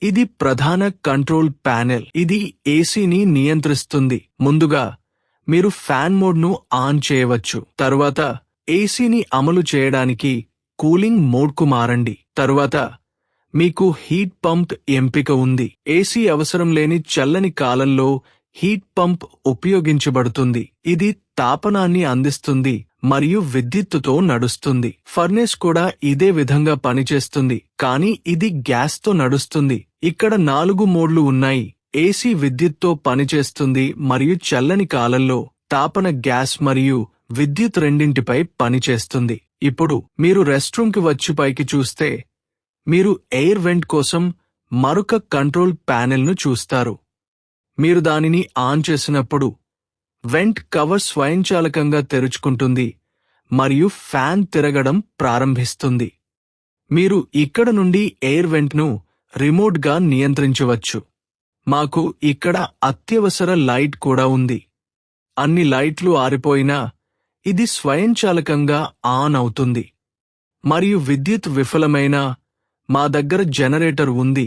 ఇది ప్రధాన control panel. ఇది ఏసీని నియంత్రిస్తుంది. ముందుగా మీరు ఫ్యాన్ మోడ్ను ఆన్ చేయవచ్చు. తరువాత ఏసీని అమలు చేయడానికి కూలింగ్ మోడ్కు మారండి. తరువాత మీకు హీట్ పంప్ ఎంపిక ఉంది. ఏసీ అవసరం లేని చల్లని కాలంలో హీట్ పంప్ ఉపయోగించబడుతుంది. ఇది తాపనాన్ని అందిస్తుంది మరియు విద్యుత్తుతో నడుస్తుంది. ఫర్నేస్ కూడా ఇదే విధంగా పనిచేస్తుంది, కానీ ఇది గ్యాస్తో నడుస్తుంది. ఇక్కడ 4 మోడ్లు ఉన్నాయి. ఏసీ విద్యుత్తో పనిచేస్తుంది మరియు చల్లని కాలంలో తాపన గ్యాస్ మరియు విద్యుత్ రెండింటిపై పనిచేస్తుంది. ఇప్పుడు మీరు రెస్ట్రూమ్కి వచ్చి పైకి చూస్తే మీరు ఎయిర్ వెంట్ కోసం మరొక కంట్రోల్ ప్యానెల్ను చూస్తారు. మీరు దానిని ఆన్ చేసినప్పుడు వెంట్ కవర్ స్వయంచాలకంగా తెరుచుకుంటుంది మరియు ఫ్యాన్ తిరగడం ప్రారంభిస్తుంది. మీరు ఇక్కడ నుండి ఎయిర్ వెంట్ను రిమోట్గా నియంత్రించవచ్చు. మాకు ఇక్కడ అత్యవసర లైట్ కూడా ఉంది. అన్ని లైట్లు ఆరిపోయినా ఇది స్వయంచాలకంగా ఆన్ అవుతుంది. మరియు విద్యుత్ విఫలమైనా మా దగ్గర జనరేటర్ ఉంది.